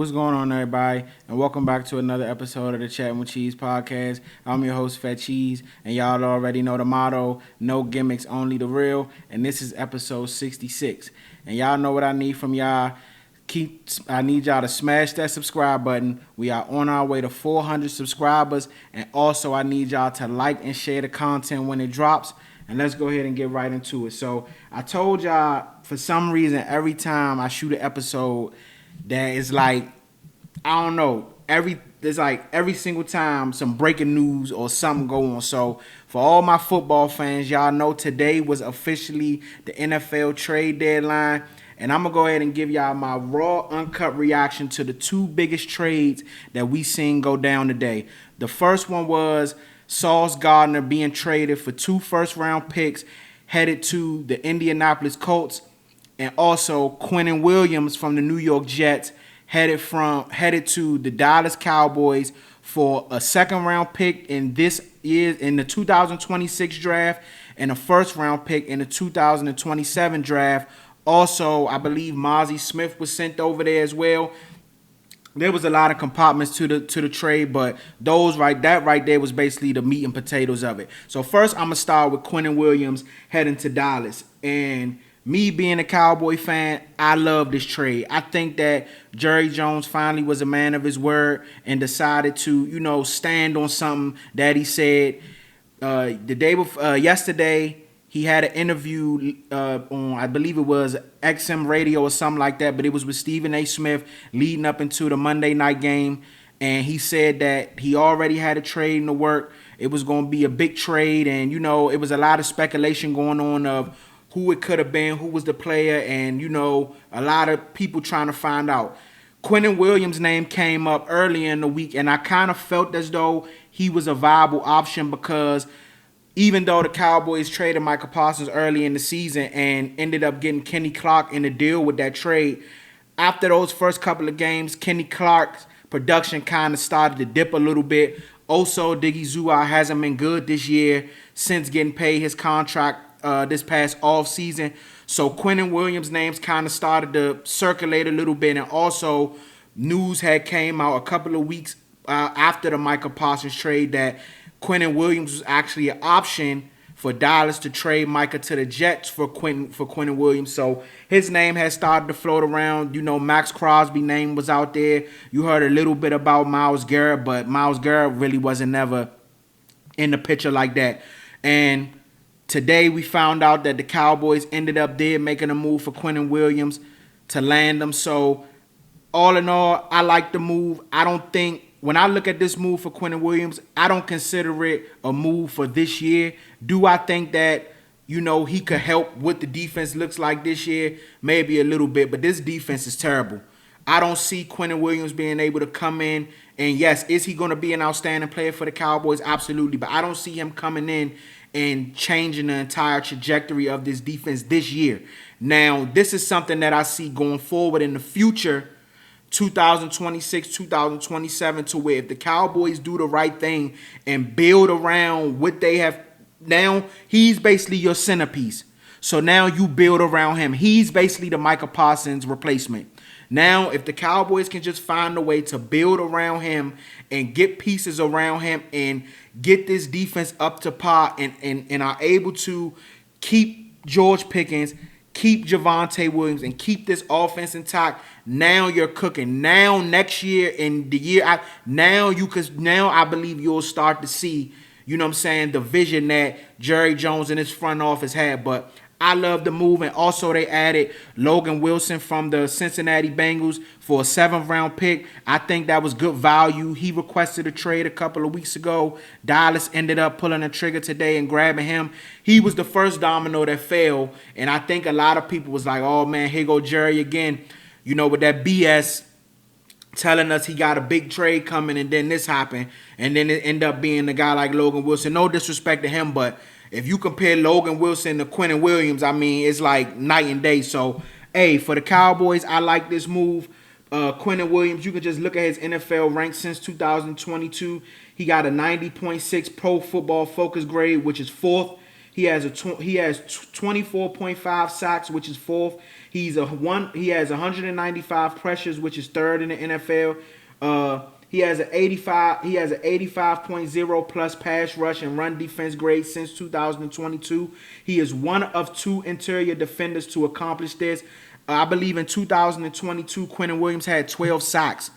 What's going on, everybody? And welcome back to another episode of the Chatting with Cheese podcast. I'm your host, Fat Cheeze, and y'all already know the motto: no gimmicks, only the real. And this is episode 66. And y'all know what I need from y'all. I need y'all to smash that subscribe button. We are on our way to 400 subscribers, and also I need y'all to like and share the content when it drops. And let's go ahead and get right into it. So I told y'all, for some reason, every time I shoot an episode, that is like, I don't know, there's like every single time some breaking news or something go on. So for all my football fans, y'all know today was officially the NFL trade deadline. And I'm going to go ahead and give y'all my raw, uncut reaction to the two biggest trades that we seen go down today. The first one was Saucegardner being traded for 2 first-round picks headed to the Indianapolis Colts, and also Quinnenwilliams from the Newyorkjets headed to the Dallas Cowboys for a second-round pick in the 2026 draft and a first-round pick in the 2027 draft. Also, I believe Mozzie Smith was sent over there as well. There was a lot of compartments to the trade, but that right there was basically the meat and potatoes of it. So first, I'm gonna start with Quinnenwilliams heading to Dallas, and me being a Cowboy fan, I love this trade. I think that Jerry Jones finally was a man of his word and decided to, stand on something that he said. The day before, yesterday, he had an interview on, I believe it was XM Radio or something like that, but it was with Stephen A. Smith leading up into the Monday night game. And he said that he already had a trade in the work. It was going to be a big trade. And, it was a lot of speculation going on of who it could have been, who was the player, and, a lot of people trying to find out. Quinnenwilliams' name came up earlier in the week, and I kind of felt as though he was a viable option because even though the Cowboys traded Micah Parsons early in the season and ended up getting Kenny Clark in the deal with that trade, after those first couple of games, Kenny Clark's production kind of started to dip a little bit. Also, Diggy Zua hasn't been good this year since getting paid his contract this past offseason. So Quinnenwilliams' names kind of started to circulate a little bit, and also news had came out a couple of weeks after the Micah Parsons trade that Quinnenwilliams was actually an option for Dallas to trade Micah to the Jets for Quinnenwilliams. So his name has started to float around. Max Crosby's name was out there. You heard a little bit about Myles Garrett, but Myles Garrett really wasn't never in the picture like that. And today we found out that the Cowboys ended up there making a move for Quinnenwilliams to land them. So all in all, I like the move. When I look at this move for Quinnenwilliams, I don't consider it a move for this year. Do I think that, he could help what the defense looks like this year? Maybe a little bit, but this defense is terrible. I don't see Quinnenwilliams being able to come in, and yes, is he going to be an outstanding player for the Cowboys? Absolutely, but I don't see him coming in and changing the entire trajectory of this defense this year. Now, this is something that I see going forward in the future, 2026, 2027, to where if the Cowboys do the right thing and build around what they have now, he's basically your centerpiece. So now you build around him. He's basically the Micah Parsons replacement. Now, if the Cowboys can just find a way to build around him and get pieces around him and get this defense up to par and are able to keep George Pickens, keep Javonte Williams, and keep this offense intact, now you're cooking. Now next year and the year now I believe you'll start to see, the vision that Jerry Jones and his front office had. But I love the move, and also they added Logan Wilson from the Cincinnati Bengals for a 7th-round pick. I think that was good value. He requested a trade a couple of weeks ago. Dallas ended up pulling the trigger today and grabbing him. He was the first domino that fell, and I think a lot of people was like, oh, man, here go Jerry again, with that BS telling us he got a big trade coming, and then this happened, and then it ended up being a guy like Logan Wilson. No disrespect to him, but if you compare Logan Wilson to Quinnenwilliams, I mean, it's like night and day. So, hey, for the Cowboys, I like this move. Quinnenwilliams, you can just look at his NFL rank since 2022. He got a 90.6 Pro Football Focus grade, which is 4th. He has 24.5 sacks, which is fourth. He has 195 pressures, which is third in the NFL. He has an 85.0 plus pass rush and run defense grade since 2022. He is one of two interior defenders to accomplish this. I believe in 2022, Quinnenwilliams had 12 sacks.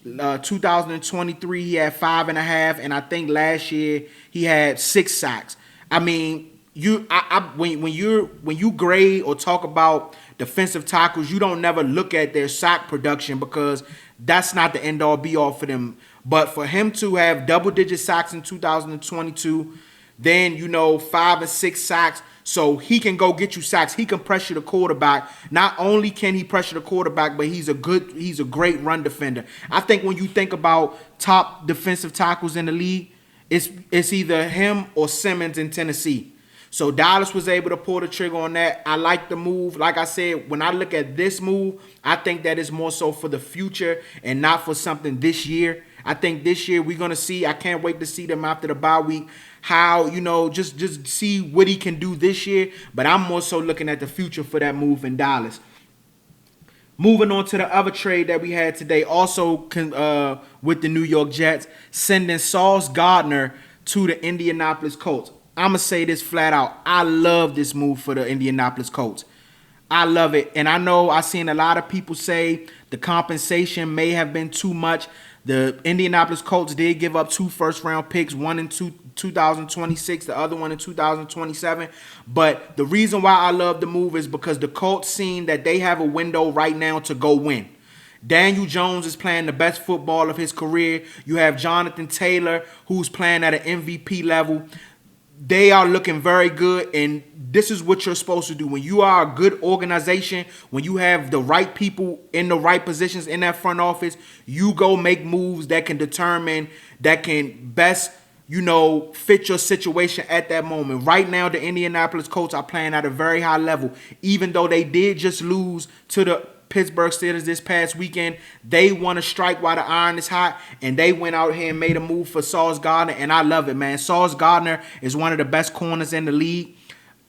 2023 he had 5.5, and I think last year he had 6 sacks. I mean, when you grade or talk about defensive tackles, you don't never look at their sack production because that's not the end all be all for them. But for him to have double digit sacks in 2022, then 5 and 6 sacks. So he can go get you sacks. He can pressure the quarterback. Not only can he pressure the quarterback, but he's a great run defender. I think when you think about top defensive tackles in the league, it's either him or Simmons in Tennessee. So Dallas was able to pull the trigger on that. I like the move. Like I said, when I look at this move, I think that is more so for the future and not for something this year. I think this year we're going to see, I can't wait to see them after the bye week, how, just see what he can do this year. But I'm more so looking at the future for that move in Dallas. Moving on to the other trade that we had today, also with the New York Jets, sending Saucegardner to the Indianapolis Colts. I'm going to say this flat out. I love this move for the Indianapolis Colts. I love it. And I know I've seen a lot of people say the compensation may have been too much. The Indianapolis Colts did give up 2 first-round picks, one in 2026, the other one in 2027. But the reason why I love the move is because the Colts seen that they have a window right now to go win. Daniel Jones is playing the best football of his career. You have Jonathan Taylor, who's playing at an MVP level. They are looking very good, and this is what you're supposed to do. When you are a good organization, when you have the right people in the right positions in that front office, you go make moves that can best, fit your situation at that moment. Right now, the Indianapolis Colts are playing at a very high level. Even though they did just lose to the Pittsburgh Steelers this past weekend, they want to strike while the iron is hot, and they went out here and made a move for Saucegardner, and I love it, man. Saucegardner is one of the best corners in the league.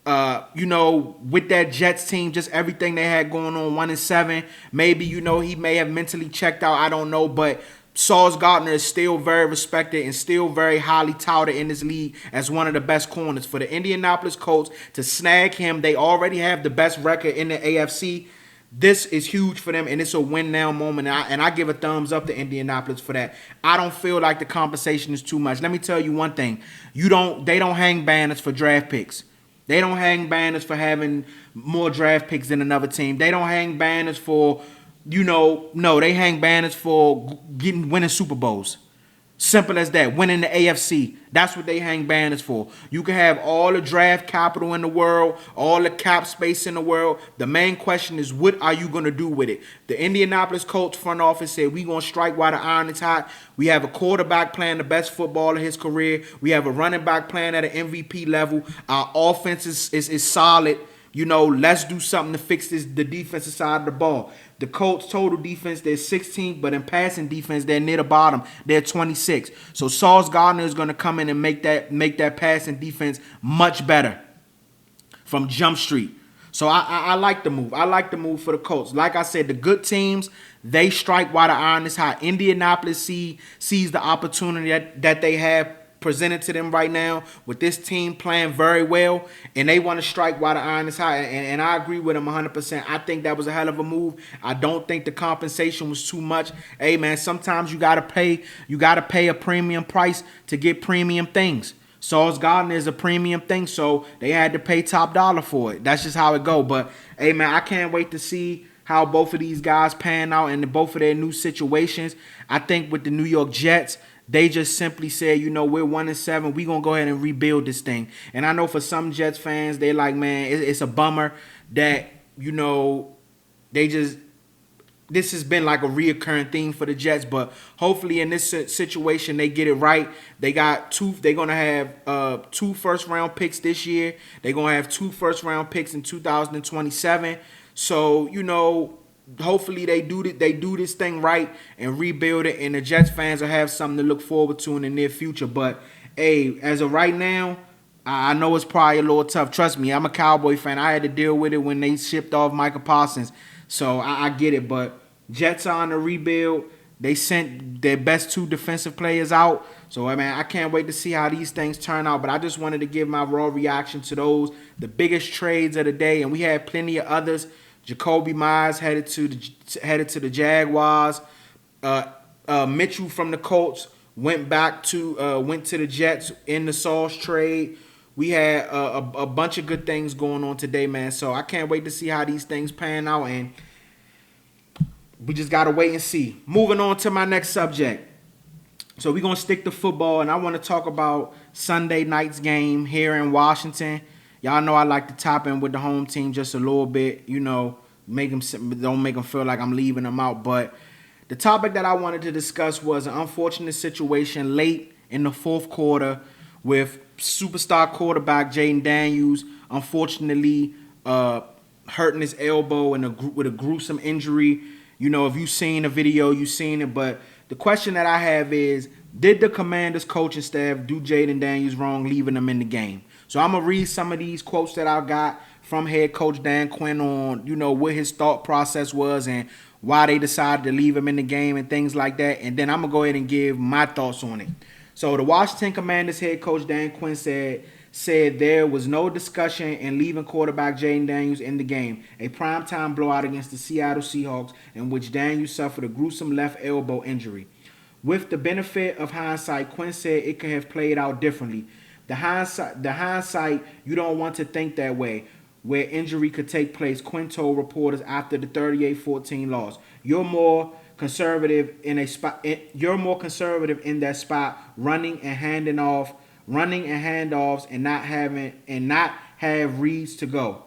With that Jets team, just everything they had going on, 1-7, maybe, he may have mentally checked out, I don't know, but Saucegardner is still very respected and still very highly touted in this league as one of the best corners. For the Indianapolis Colts to snag him, they already have the best record in the AFC. This is huge for them, and it's a win-now moment, and I give a thumbs up to Indianapolis for that. I don't feel like the compensation is too much. Let me tell you one thing. They don't hang banners for draft picks. They don't hang banners for having more draft picks than another team. They don't hang banners for, no, they hang banners for winning Super Bowls. Simple as that. Winning the AFC. That's what they hang banners for. You can have all the draft capital in the world, all the cap space in the world. The main question is, what are you going to do with it? The Indianapolis Colts front office said, we're going to strike while the iron is hot. We have a quarterback playing the best football of his career. We have a running back playing at an MVP level. Our offense is solid. Let's do something to fix the defensive side of the ball. The Colts total defense, they're 16th, but in passing defense, they're near the bottom. They're 26th. So Saucegardner is going to come in and make that passing defense much better from Jump Street. So I like the move. I like the move for the Colts. Like I said, the good teams, they strike while the iron is hot. Indianapolis sees the opportunity that they have presented to them right now with this team playing very well, and they want to strike while the iron is hot, and I agree with them 100%. I think that was a hell of a move. I don't think the compensation was too much. Hey man, sometimes you gotta pay a premium price to get premium things. Saucegardner is a premium thing, so they had to pay top dollar for it. That's just how it go. But hey man, I can't wait to see how both of these guys pan out in both of their new situations. I think with the New York Jets, they just simply said, we're 1-7. We're going to go ahead and rebuild this thing. And I know for some Jets fans, they're like, man, it's a bummer that, this has been like a reoccurring theme for the Jets. But hopefully in this situation, they get it right. They're going to have 2 first-round picks this year. They're going to have 2 first-round picks in 2027. So, hopefully they do this thing right and rebuild it, and the Jets fans will have something to look forward to in the near future. But hey, as of right now, I know it's probably a little tough. Trust me, I'm a Cowboy fan. I had to deal with it when they shipped off Micah Parsons. So I get it. But Jets are on the rebuild. They sent their best two defensive players out. So, I mean, I can't wait to see how these things turn out. But I just wanted to give my raw reaction to those, the biggest trades of the day. And we had plenty of others. Jacoby Myers headed to the Jaguars. Mitchell from the Colts went to the Jets in the Sauce trade. We had a bunch of good things going on today, man. So I can't wait to see how these things pan out, and we just gotta wait and see. Moving on to my next subject. So we're gonna stick to football, and I want to talk about Sunday night's game here in Washington. Y'all know I like to top in with the home team just a little bit, don't make them feel like I'm leaving them out. But the topic that I wanted to discuss was an unfortunate situation late in the fourth quarter with superstar quarterback Jayden Daniels unfortunately hurting his elbow with a gruesome injury. If you've seen the video, you've seen it. But the question that I have is, did the Commanders coaching staff do Jayden Daniels wrong leaving him in the game? So I'm going to read some of these quotes that I got from head coach Dan Quinn on, what his thought process was and why they decided to leave him in the game and things like that. And then I'm going to go ahead and give my thoughts on it. So the Washington Commanders head coach Dan Quinn said there was no discussion in leaving quarterback Jayden Daniels in the game, a primetime blowout against the Seattle Seahawks in which Daniels suffered a gruesome left elbow injury. With the benefit of hindsight, Quinn said it could have played out differently. The hindsight, you don't want to think that way, where injury could take place, Quinn told reporters after the 38-14 loss. You're more conservative in that spot, running and handoffs and not have reads to go.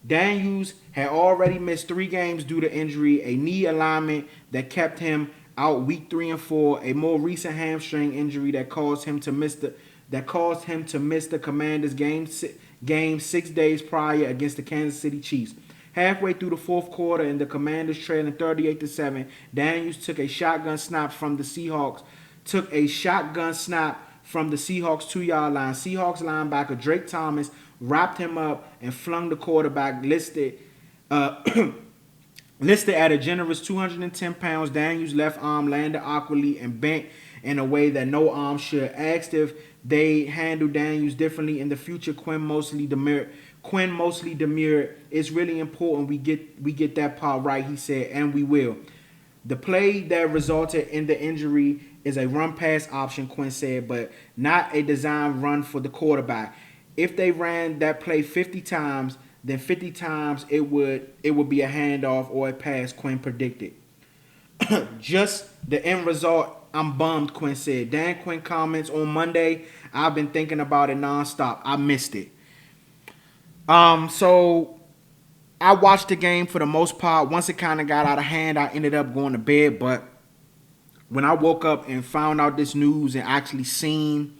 Daniels had already missed 3 games due to injury, a knee alignment that kept him out week 3 and 4, a more recent hamstring injury that caused him to miss the Commanders game 6 days prior against the Kansas City Chiefs. Halfway through the fourth quarter and the Commanders trailing 38-7, Daniels took a shotgun snap from the Seahawks 2-yard line. Seahawks linebacker Drake Thomas wrapped him up and flung the quarterback listed at a generous 210 pounds. Daniels' left arm landed awkwardly and bent in a way that no arm should. Asked if they handle Daniels differently in the future, Quinn mostly demurred. It's really important we get that part right, he said, and we will. The play that resulted in the injury is a run-pass option, Quinn said, but not a designed run for the quarterback. If they ran that play 50 times, then 50 times it would be a handoff or a pass, Quinn predicted. Just the end result, I'm bummed, Quinn said. Dan Quinn comments on Monday, I've been thinking about it nonstop. I missed it. So I watched the game for the most part. Once it kind of got out of hand, I ended up going to bed. But when I woke up and found out this news and actually seen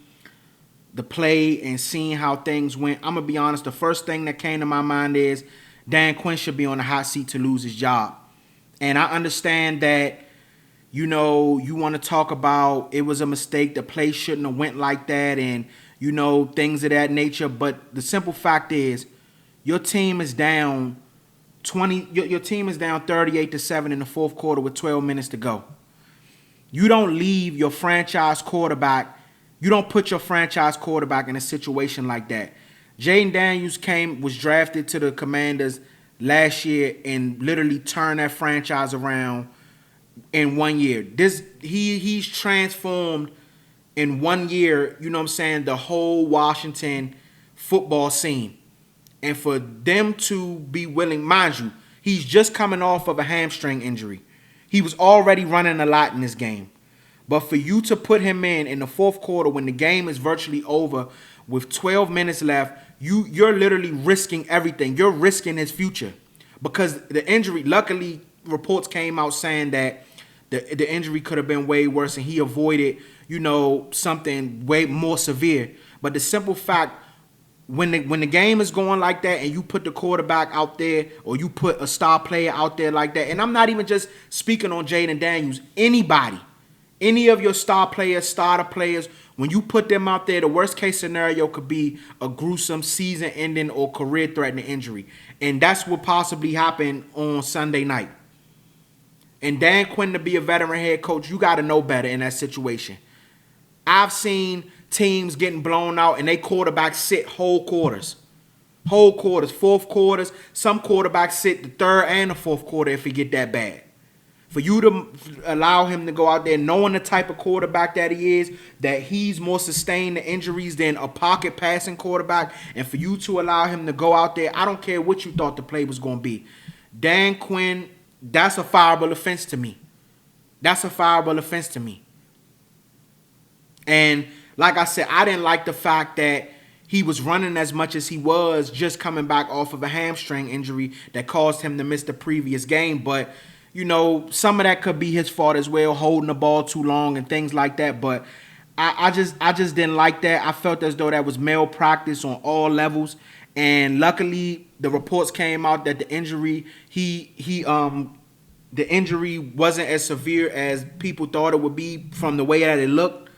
the play and seeing how things went, I'm going to be honest, the first thing that came to my mind is Dan Quinn should be on the hot seat to lose his job. And I understand that, you want to talk about it was a mistake, the play shouldn't have went like that, and, things of that nature. But the simple fact is, your team is down 38-7 in the fourth quarter with 12 minutes to go. You don't leave your franchise quarterback. You don't put your franchise quarterback in a situation like that. Jayden Daniels was drafted to the Commanders last year and literally turned that franchise around in 1 year. He's transformed in 1 year, the whole Washington football scene. And for them to be willing, mind you, he's just coming off of a hamstring injury. He was already running a lot in this game. But for you to put him in the fourth quarter when the game is virtually over with 12 minutes left, you're literally risking everything. You're risking his future. Because the injury, luckily, reports came out saying that the injury could have been way worse and he avoided, something way more severe. But the simple fact, when the game is going like that and you put the quarterback out there or you put a star player out there like that, and I'm not even just speaking on Jayden Daniels, anybody, any of your starter players, When you put them out there, the worst case scenario could be a gruesome season-ending or career-threatening injury. And that's what possibly happened on Sunday night. And Dan Quinn, to be a veteran head coach, you got to know better in that situation. I've seen teams getting blown out and they quarterbacks sit whole quarters. Whole quarters, fourth quarters. Some quarterbacks sit the third and the fourth quarter if it get that bad. For you to allow him to go out there knowing the type of quarterback that he is, that he's more sustained to injuries than a pocket passing quarterback, and for you to allow him to go out there, I don't care what you thought the play was going to be. Dan Quinn, that's a fireable offense to me. That's a fireable offense to me. And like I said, I didn't like the fact that he was running as much as he was just coming back off of a hamstring injury that caused him to miss the previous game. But, you know, some of that could be his fault as well, holding the ball too long and things like that. But I just didn't like that. I felt as though that was malpractice on all levels. And luckily, the reports came out that the injury, the injury wasn't as severe as people thought it would be from the way that it looked.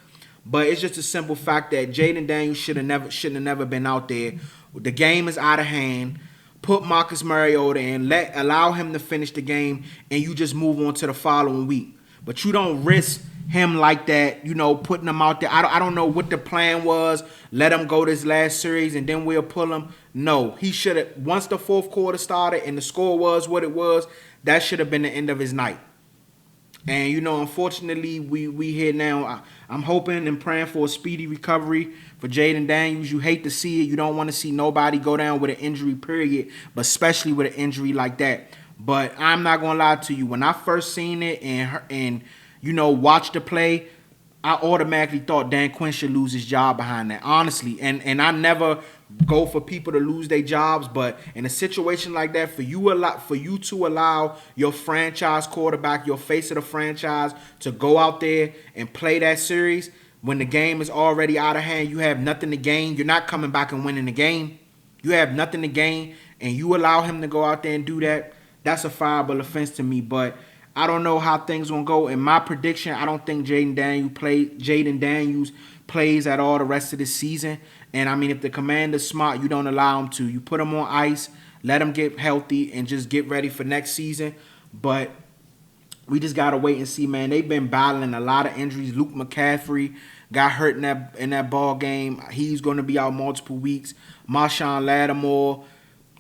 But it's just a simple fact that Jayden Daniels shouldn't have never been out there. The game is out of hand. Put Marcus Mariota in, allow him to finish the game, and you just move on to the following week. But you don't risk him like that, you know, putting him out there. I don't know what the plan was. Let him go this last series, and then we'll pull him. No, he should have. Once the fourth quarter started and the score was what it was, that should have been the end of his night. And, you know, unfortunately, we here now. I'm hoping and praying for a speedy recovery for Jayden Daniels. You hate to see it. You don't want to see nobody go down with an injury, period, but especially with an injury like that. But I'm not going to lie to you. When I first seen it and you know, watched the play, I automatically thought Dan Quinn should lose his job behind that, honestly. And I never go for people to lose their jobs, but in a situation like that, for you to allow your franchise quarterback, your face of the franchise, to go out there and play that series when the game is already out of hand, you have nothing to gain. You're not coming back and winning the game. You have nothing to gain, and you allow him to go out there and do that. That's a fireable offense to me, but I don't know how things gonna go. In my prediction, I don't think Jayden Daniels plays at all the rest of the season. And I mean, if the Commanders smart, you don't allow him to. You put him on ice, let him get healthy, and just get ready for next season. But we just gotta wait and see, man. They've been battling a lot of injuries. Luke McCaffrey got hurt in that ball game. He's gonna be out multiple weeks. Marshawn Lattimore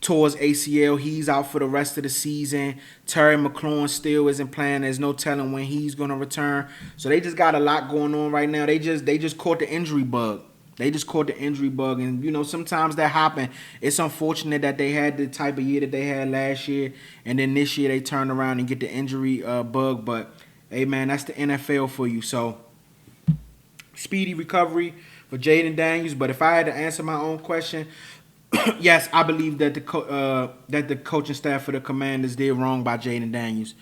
towards ACL, he's out for the rest of the season. Terry McLaurin still isn't playing. There's no telling when he's gonna return. So they just got a lot going on right now. They just caught the injury bug. And you know, sometimes that happens. It's unfortunate that they had the type of year that they had last year, and then this year they turn around and get the injury bug. But hey, man, that's the NFL for you. So speedy recovery for Jayden Daniels. But if I had to answer my own question, yes, I believe that the coaching staff for the Commanders did wrong by Jayden Daniels.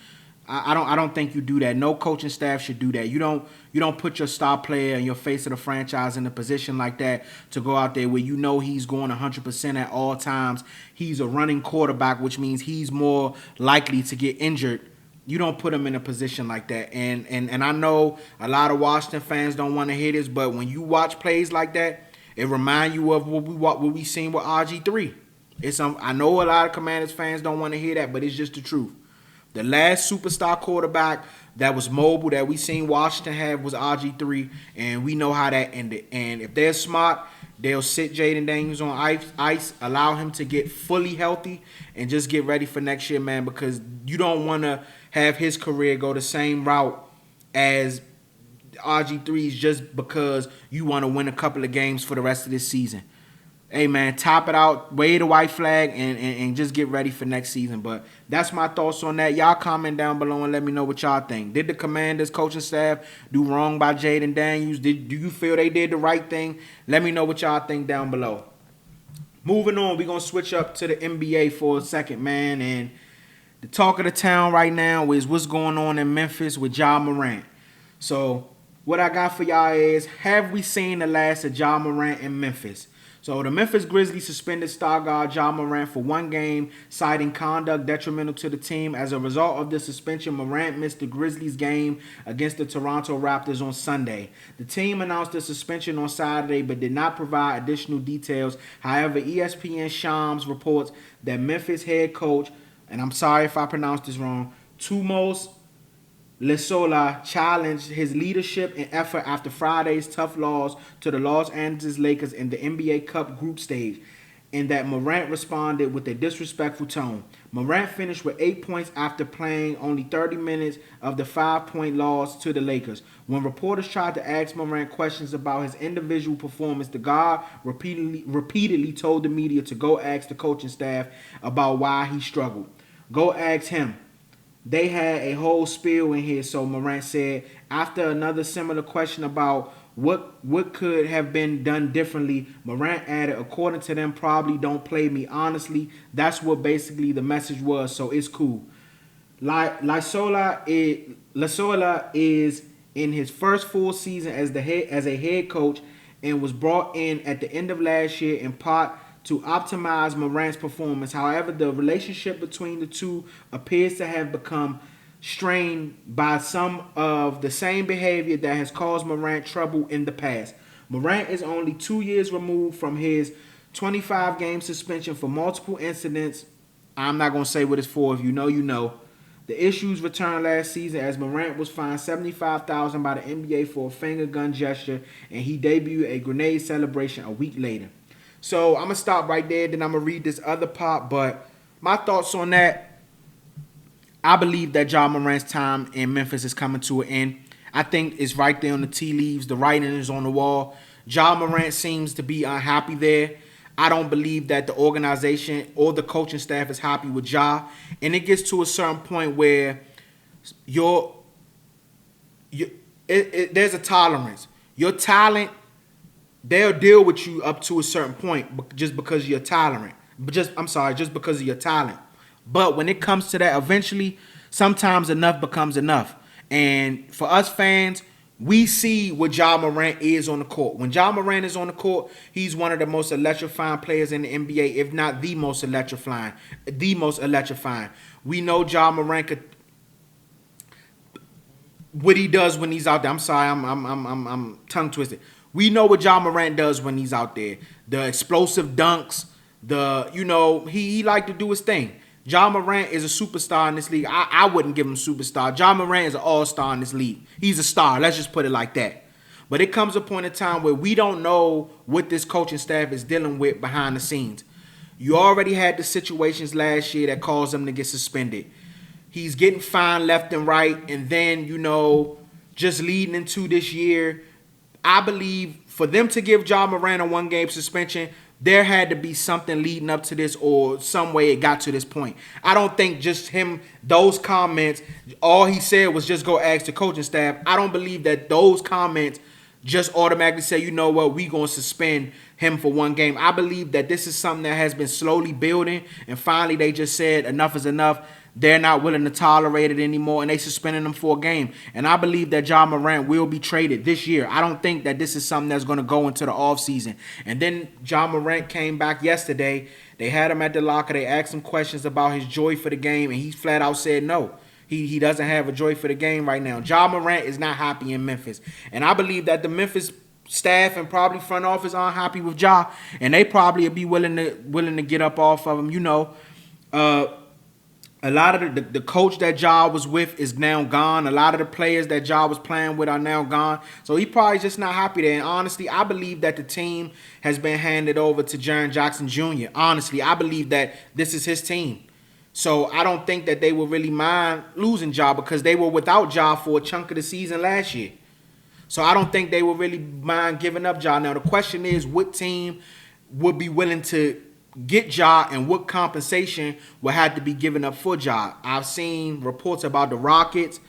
I don't think you do that. No coaching staff should do that. You don't put your star player and your face of the franchise in a position like that to go out there where you know he's going 100% at all times. He's a running quarterback, which means he's more likely to get injured. You don't put him in a position like that. And I know a lot of Washington fans don't want to hear this, but when you watch plays like that, it reminds you of what we seen with RG3. I know a lot of Commanders fans don't want to hear that, but it's just the truth. The last superstar quarterback that was mobile that we seen Washington have was RG3, and we know how that ended. And if they're smart, they'll sit Jayden Daniels on ice, allow him to get fully healthy, and just get ready for next year, man, because you don't want to have his career go the same route as RG3's just because you want to win a couple of games for the rest of this season. Hey, man, top it out, wave the white flag, and just get ready for next season. But that's my thoughts on that. Y'all comment down below and let me know what y'all think. Did the Commanders coaching staff do wrong by Jayden Daniels? Do you feel they did the right thing? Let me know what y'all think down below. Moving on, we're going to switch up to the NBA for a second, man. And the talk of the town right now is what's going on in Memphis with Jamorant. So what I got for y'all is, have we seen the last of Jamorant in Memphis? So the Memphis Grizzlies suspended star guard Jamorant for 1 game, citing conduct detrimental to the team. As a result of the suspension, Morant missed the Grizzlies game against the Toronto Raptors on Sunday. The team announced the suspension on Saturday but did not provide additional details. However, ESPN Shams reports that Memphis head coach, and I'm sorry if I pronounced this wrong, Tumos Lesola challenged his leadership and effort after Friday's tough loss to the Los Angeles Lakers in the NBA Cup group stage, and that Morant responded with a disrespectful tone. Morant finished with 8 points after playing only 30 minutes of the 5-point loss to the Lakers. When reporters tried to ask Morant questions about his individual performance, the guard repeatedly told the media to go ask the coaching staff about why he struggled. Go ask him. They had a whole spiel in here, so Morant said. After another similar question about what could have been done differently, Morant added, according to them, probably don't play me. Honestly, that's what basically the message was, so it's cool. Lasola is in his first full season as a head coach and was brought in at the end of last year in part to optimize Morant's performance. However, the relationship between the two appears to have become strained by some of the same behavior that has caused Morant trouble in the past. Morant is only 2 years removed from his 25-game suspension for multiple incidents. I'm not going to say what it's for. If you know, you know. The issues returned last season as Morant was fined $75,000 by the NBA for a finger gun gesture, and he debuted a grenade celebration a week later. So I'm going to stop right there, then I'm going to read this other part. But my thoughts on that, I believe that Jamorant's time in Memphis is coming to an end. I think it's right there on the tea leaves. The writing is on the wall. Jamorant seems to be unhappy there. I don't believe that the organization or the coaching staff is happy with Ja. And it gets to a certain point where there's a tolerance. Your talent, they'll deal with you up to a certain point just because you're tolerant. Just because of your talent. But when it comes to that, eventually, sometimes enough becomes enough. And for us fans, we see what Jamorant is on the court. When Jamorant is on the court, he's one of the most electrifying players in the NBA, if not the most electrifying. We know Jamorant could, what he does when he's out there. I'm sorry, I'm tongue twisted. We know what Jamorant does when he's out there. The explosive dunks, he like to do his thing. Jamorant is a superstar in this league. I wouldn't give him superstar. Jamorant is an all-star in this league. He's a star. Let's just put it like that. But it comes a point in time where we don't know what this coaching staff is dealing with behind the scenes. You already had the situations last year that caused him to get suspended. He's getting fined left and right. And then, just leading into this year, I believe for them to give Jamorant a 1-game suspension, there had to be something leading up to this or some way it got to this point. I don't think just him, those comments, all he said was just go ask the coaching staff. I don't believe that those comments just automatically say, you know what, we going to suspend him for 1 game. I believe that this is something that has been slowly building, and finally they just said enough is enough. They're not willing to tolerate it anymore, and they suspended him for a game. And I believe that Jamorant will be traded this year. I don't think that this is something that's going to go into the offseason. And then Jamorant came back yesterday. They had him at the locker. They asked him questions about his joy for the game, and he flat out said no. He doesn't have a joy for the game right now. Jamorant is not happy in Memphis. And I believe that the Memphis staff and probably front office aren't happy with Ja, and they probably would be willing to get up off of him. A lot of the coach that Ja was with is now gone. A lot of the players that Ja was playing with are now gone. So he probably just not happy there. And honestly, I believe that the team has been handed over to Jaren Jackson Jr. Honestly, I believe that this is his team. So I don't think that they will really mind losing Ja because they were without Ja for a chunk of the season last year. So I don't think they will really mind giving up Ja. Now the question is, what team would be willing to get Ja and what compensation will have to be given up for Ja? I've seen reports about the Rockets.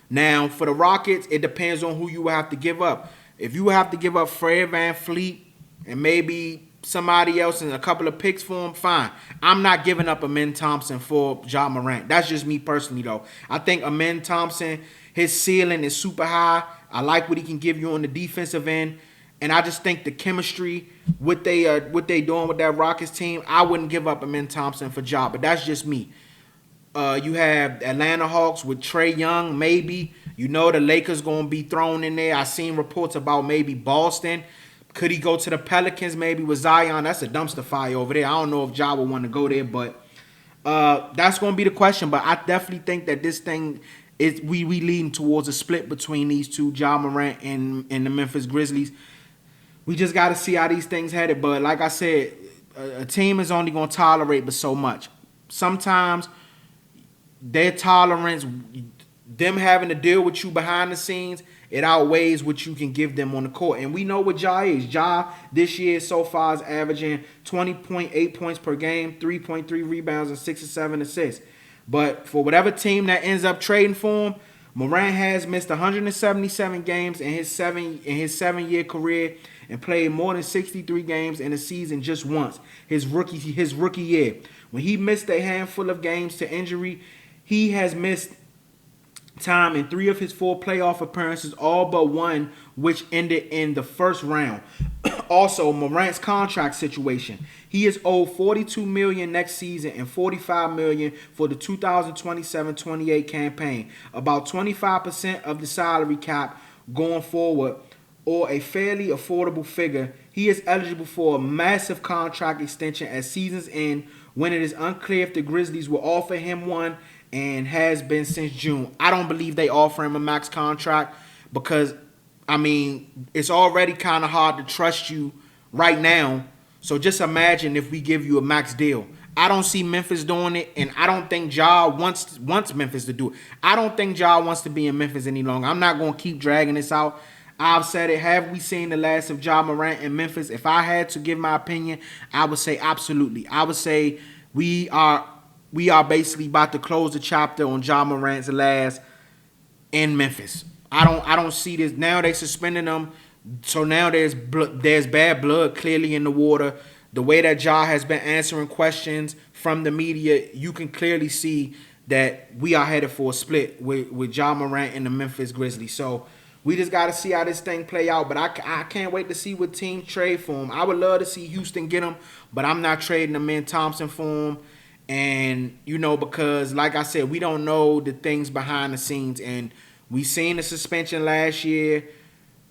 Now, for the Rockets, it depends on who you will have to give up. If you have to give up Fred VanVleet and maybe somebody else and a couple of picks for him, fine. I'm not giving up Amen Thompson for Jamorant. That's just me personally, though. I think Amen Thompson, his ceiling is super high. I like what he can give you on the defensive end. And I just think the chemistry what they doing with that Rockets team, I wouldn't give up Amen Thompson for Ja, but that's just me. You have Atlanta Hawks with Trae Young, maybe. You know the Lakers going to be thrown in there. I seen reports about maybe Boston. Could he go to the Pelicans maybe with Zion? That's a dumpster fire over there. I don't know if Ja would want to go there, but that's going to be the question. But I definitely think that this thing is we leading towards a split between these two, Jamorant and the Memphis Grizzlies. We just got to see how these things headed. But like I said, a team is only going to tolerate but so much. Sometimes their tolerance, them having to deal with you behind the scenes, it outweighs what you can give them on the court. And we know what Ja is. Ja this year so far is averaging 20.8 points per game, 3.3 rebounds, and 6 or 7 assists. But for whatever team that ends up trading for him, Morant has missed 177 games in his 7-year career and played more than 63 games in a season just once, his rookie year. When he missed a handful of games to injury, he has missed time in 3 of his 4 playoff appearances, all but one, which ended in the first round. Also, Morant's contract situation. He is owed $42 million next season and $45 million for the 2027-28 campaign, about 25% of the salary cap going forward, or a fairly affordable figure. He is eligible for a massive contract extension at season's end when it is unclear if the Grizzlies will offer him one, and has been since June. I don't believe they offer him a max contract because, I mean, it's already kind of hard to trust you right now. So just imagine if we give you a max deal. I don't see Memphis doing it, and I don't think Ja wants Memphis to do it. I don't think Ja wants to be in Memphis any longer. I'm not going to keep dragging this out. I've said it. Have we seen the last of Ja Morant in Memphis? If I had to give my opinion, I would say absolutely. I would say we are basically about to close the chapter on Ja Morant's last in Memphis. I don't see this. Now they suspended him, so now there's bad blood clearly in the water. The way that Ja has been answering questions from the media, you can clearly see that we are headed for a split with Ja Morant and the Memphis Grizzlies. So we just got to see how this thing play out. But I can't wait to see what teams trade for him. I would love to see Houston get him, but I'm not trading Amen Thompson for him. And, you know, because, like I said, we don't know the things behind the scenes. And we seen the suspension last year.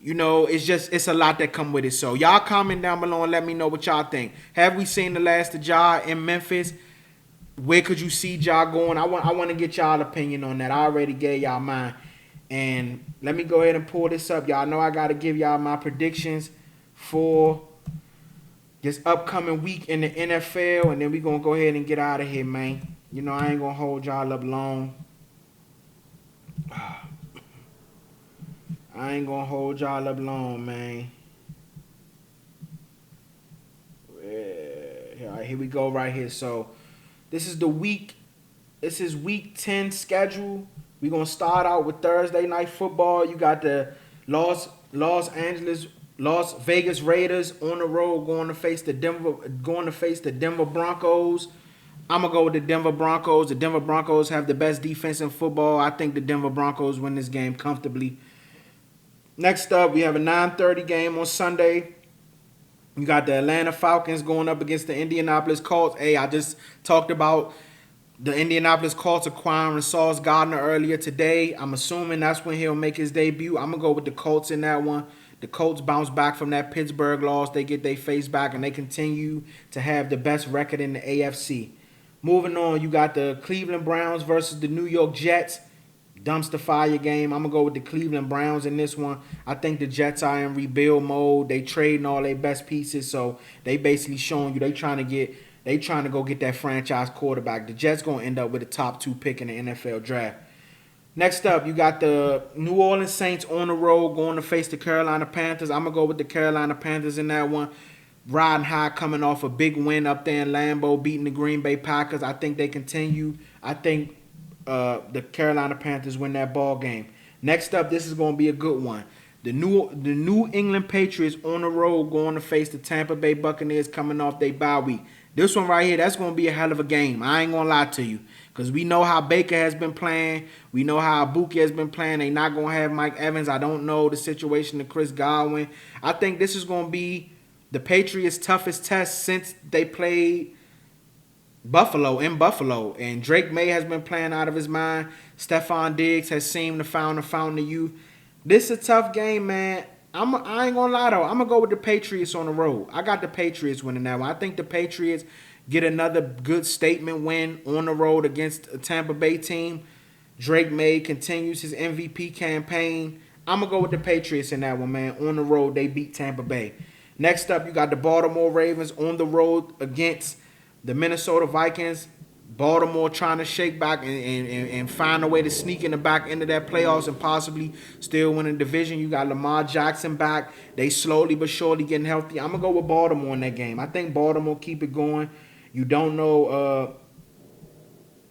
You know, it's a lot that come with it. So, y'all comment down below and let me know what y'all think. Have we seen the last of Ja in Memphis? Where could you see Ja going? I want to get y'all opinion on that. I already gave y'all mine. And let me go ahead and pull this up. Y'all know I got to give y'all my predictions for this upcoming week in the NFL, and then we're going to go ahead and get out of here, man. You know, I ain't going to hold y'all up long. I ain't going to hold y'all up long, man. All right, here we go right here. So, this is week 10 schedule. We're going to start out with Thursday night football. You got the Las Vegas Raiders on the road going to face the Denver Broncos. I'm gonna go with the Denver Broncos. The Denver Broncos have the best defense in football. I think the Denver Broncos win this game comfortably. Next up, we have a 9:30 game on Sunday. You got the Atlanta Falcons going up against the Indianapolis Colts. Hey, I just talked about the Indianapolis Colts acquiring Saucegardner earlier today. I'm assuming that's when he'll make his debut. I'm gonna go with the Colts in that one. The Colts bounce back from that Pittsburgh loss. They get their face back, and they continue to have the best record in the AFC. Moving on, you got the Cleveland Browns versus the Newyorkjets. Dumpster fire game. I'm going to go with the Cleveland Browns in this one. I think the Jets are in rebuild mode. They trading all their best pieces, so they basically showing you they trying to go get that franchise quarterback. The Jets going to end up with a top 2 pick in the NFL draft. Next up, you got the New Orleans Saints on the road going to face the Carolina Panthers. I'm going to go with the Carolina Panthers in that one. Riding high, coming off a big win up there in Lambeau, beating the Green Bay Packers. I think they continue. I think the Carolina Panthers win that ball game. Next up, this is going to be a good one. The New England Patriots on the road going to face the Tampa Bay Buccaneers coming off their bye week. This one right here, that's going to be a hell of a game. I ain't going to lie to you. Because we know how Baker has been playing. We know how Abuki has been playing. They not going to have Mike Evans. I don't know the situation of Chris Godwin. I think this is going to be the Patriots' toughest test since they played Buffalo, and Drake May has been playing out of his mind. Stephon Diggs has seemed to found the fountain of youth. This is a tough game, man. I ain't gonna lie though. I'm gonna go with the Patriots on the road. I got the Patriots winning that one. I think the Patriots get another good statement win on the road against a Tampa Bay team. Drake May continues his MVP campaign. I'm gonna go with the Patriots in that one, man. On the road, they beat Tampa Bay. Next up, you got the Baltimore Ravens on the road against the Minnesota Vikings. Baltimore trying to shake back and find a way to sneak in the back end of that playoffs and possibly still win a division. You got Lamar Jackson back. They slowly but surely getting healthy. I'm going to go with Baltimore in that game. I think Baltimore keep it going. You don't know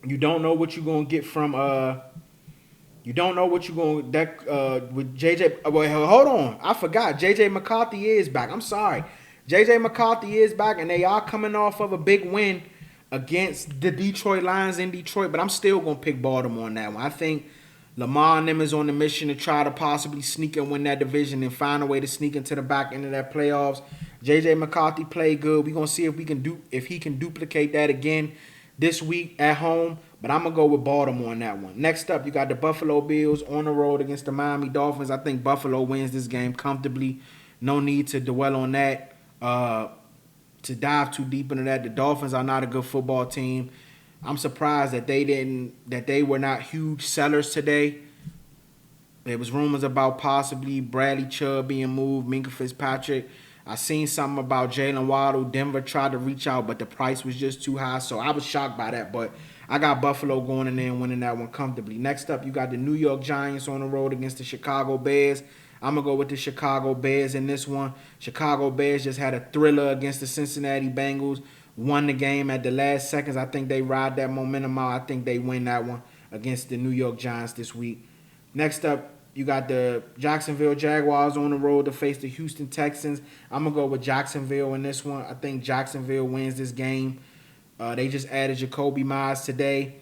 what you're going to get from you don't know what you're going to with JJ. Well, hold on. I forgot. JJ McCarthy is back. I'm sorry. JJ McCarthy is back, and they are coming off of a big win against the Detroit Lions in Detroit, but I'm still going to pick Baltimore on that one. I think Lamar and them is on the mission to try to possibly sneak and win that division and find a way to sneak into the back end of that playoffs. JJ McCarthy played good. We're going to see if he can duplicate that again this week at home, but I'm going to go with Baltimore on that one. Next up, you got the Buffalo Bills on the road against the Miami Dolphins. I think Buffalo wins this game comfortably. No need to dwell on that. To dive too deep into that, the Dolphins are not a good football team. I'm surprised that they were not huge sellers today. There was rumors about possibly Bradley Chubb being moved, Minka Fitzpatrick. I seen something about Jalen Waddle. Denver tried to reach out, but the price was just too high, so I was shocked by that. But I got Buffalo going in there and winning that one comfortably. Next up, you got the New York Giants on the road against the Chicago Bears. I'm going to go with the Chicago Bears in this one. Chicago Bears just had a thriller against the Cincinnati Bengals. Won the game at the last seconds. I think they ride that momentum out. I think they win that one against the New York Giants this week. Next up, you got the Jacksonville Jaguars on the road to face the Houston Texans. I'm going to go with Jacksonville in this one. I think Jacksonville wins this game. They just added Jacoby Myers today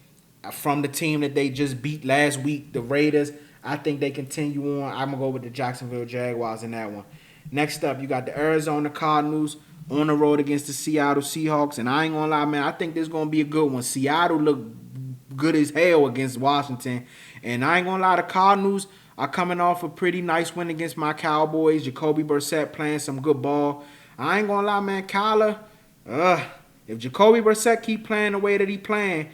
from the team that they just beat last week, the Raiders. I think they continue on. I'm going to go with the Jacksonville Jaguars in that one. Next up, you got the Arizona Cardinals on the road against the Seattle Seahawks. And I ain't going to lie, man, I think this is going to be a good one. Seattle looked good as hell against Washington. And I ain't going to lie, the Cardinals are coming off a pretty nice win against my Cowboys. Jacoby Brissett playing some good ball. I ain't going to lie, man, Kyler, if Jacoby Brissett keep playing the way that he playing,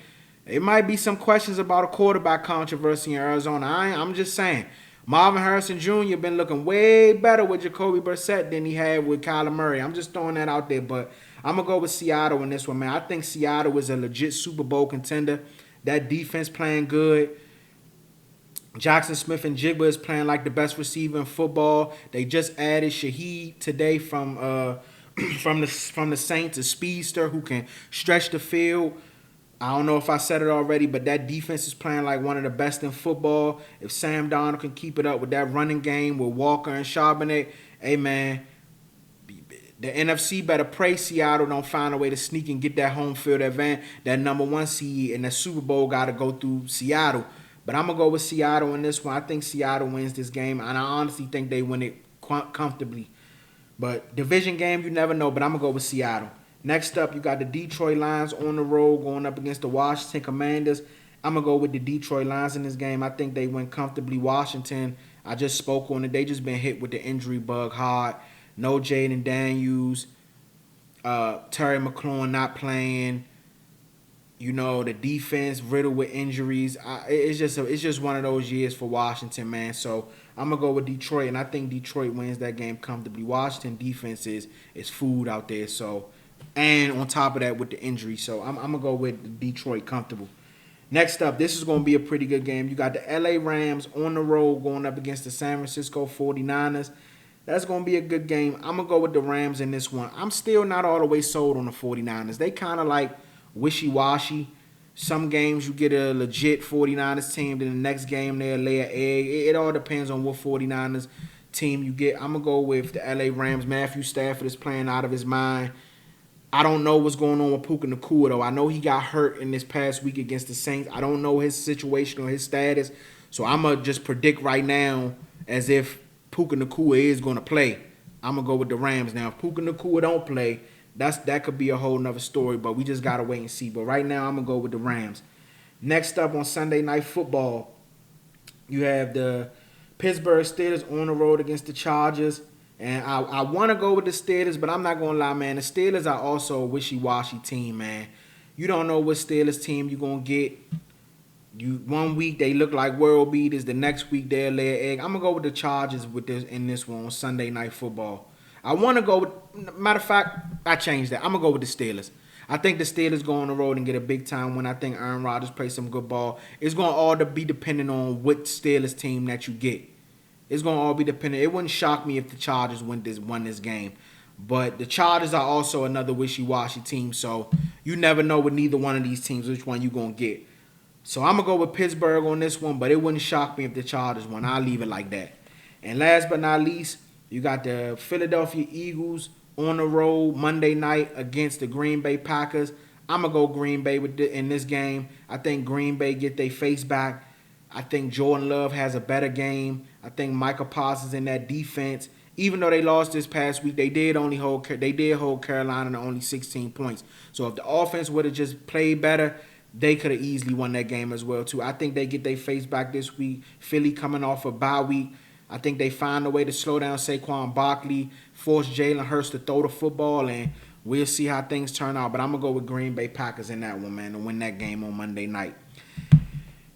it might be some questions about a quarterback controversy in Arizona. I'm just saying. Marvin Harrison Jr. been looking way better with Jacoby Brissett than he had with Kyler Murray. I'm just throwing that out there, but I'm going to go with Seattle in this one, man. I think Seattle is a legit Super Bowl contender. That defense playing good. Jackson Smith and Jigba is playing like the best receiver in football. They just added Shaheed today from the Saints, a speedster who can stretch the field. I don't know if I said it already, but that defense is playing like one of the best in football. If Sam Darnold can keep it up with that running game with Walker and Charbonnet, hey, man, the NFC better pray Seattle don't find a way to sneak and get that home field advantage. That number one seed and the Super Bowl got to go through Seattle. But I'm going to go with Seattle in this one. I think Seattle wins this game, and I honestly think they win it comfortably. But division game, you never know, but I'm going to go with Seattle. Next up, you got the Detroit Lions on the road going up against the Washington Commanders. I'm going to go with the Detroit Lions in this game. I think they win comfortably. Washington, I just spoke on it. They just been hit with the injury bug hard. No Jayden Daniels. Terry McLaurin not playing. You know, the defense riddled with injuries. It's just one of those years for Washington, man. So I'm going to go with Detroit, and I think Detroit wins that game comfortably. Washington defense is food out there, so... And on top of that, with the injury. So I'm going to go with Detroit comfortable. Next up, this is going to be a pretty good game. You got the LA Rams on the road going up against the San Francisco 49ers. That's going to be a good game. I'm going to go with the Rams in this one. I'm still not all the way sold on the 49ers. They kind of like wishy-washy. Some games you get a legit 49ers team. Then the next game they'll lay an egg. It all depends on what 49ers team you get. I'm going to go with the LA Rams. Matthew Stafford is playing out of his mind. I don't know what's going on with Puka Nacua, though. I know he got hurt in this past week against the Saints. I don't know his situation or his status. So I'm going to just predict right now as if Puka Nacua is going to play. I'm going to go with the Rams. Now, if Puka Nacua don't play, that could be a whole nother story, but we just got to wait and see. But right now, I'm going to go with the Rams. Next up on Sunday Night Football, you have the Pittsburgh Steelers on the road against the Chargers. And I want to go with the Steelers, but I'm not going to lie, man. The Steelers are also a wishy-washy team, man. You don't know what Steelers team you're going to get. One week they look like world beaters. The next week they'll lay an egg. I'm going to go with the Chargers in this one on Sunday Night Football. I want to go with, matter of fact, I changed that. I'm going to go with the Steelers. I think the Steelers go on the road and get a big time win. I think Aaron Rodgers plays some good ball. It's going to all be dependent on what Steelers team that you get. It's going to all be dependent. It wouldn't shock me if the Chargers won this game. But the Chargers are also another wishy-washy team, so you never know with neither one of these teams which one you're going to get. So I'm going to go with Pittsburgh on this one, but it wouldn't shock me if the Chargers won. I'll leave it like that. And last but not least, you got the Philadelphia Eagles on the road Monday night against the Green Bay Packers. I'm going to go Green Bay in this game. I think Green Bay get their face back. I think Jordan Love has a better game. I think Micah Parsons in that defense. Even though they lost this past week, they did hold Carolina to only 16 points. So if the offense would have just played better, they could have easily won that game as well, too. I think they get their face back this week. Philly coming off a bye week. I think they find a way to slow down Saquon Barkley, force Jalen Hurts to throw the football, and we'll see how things turn out. But I'm going to go with Green Bay Packers in that one, man, to win that game on Monday night.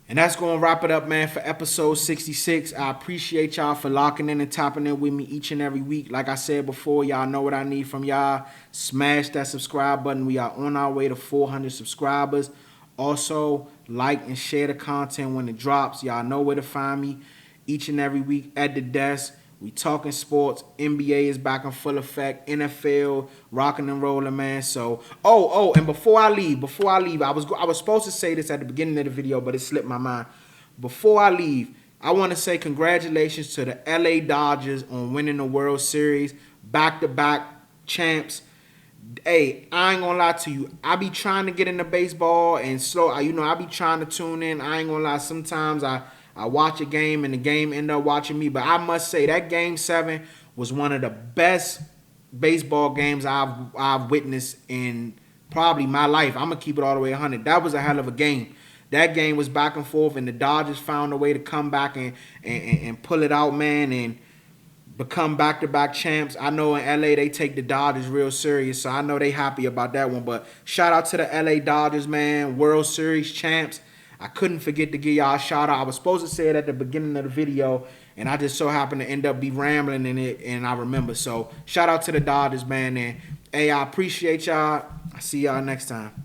And that's going to wrap it up, man, for episode 66. I appreciate y'all for locking in and tapping in with me each and every week. Like I said before, y'all know what I need from y'all. Smash that subscribe button. We are on our way to 400 subscribers. Also, like and share the content when it drops. Y'all know where to find me each and every week at the desk. We talking sports. NBA is back in full effect. NFL rocking and rolling, man. So, and before I leave, I was supposed to say this at the beginning of the video, but it slipped my mind. Before I leave, I want to say congratulations to the LA Dodgers on winning the World Series, back-to-back champs. Hey, I ain't gonna lie to you. I be trying to get into baseball and I be trying to tune in. I ain't gonna lie. Sometimes I watch a game and the game end up watching me. But I must say that Game 7 was one of the best baseball games I've witnessed in probably my life. I'm going to keep it all the way 100. That was a hell of a game. That game was back and forth, and the Dodgers found a way to come back and pull it out, man, and become back-to-back champs. I know in L.A. they take the Dodgers real serious, so I know they happy about that one. But shout out to the L.A. Dodgers, man, World Series champs. I couldn't forget to give y'all a shout out. I was supposed to say it at the beginning of the video, and I just so happened to end up be rambling in it, and I remember. So shout out to the Dodgers, man. And hey, I appreciate y'all. I see y'all next time.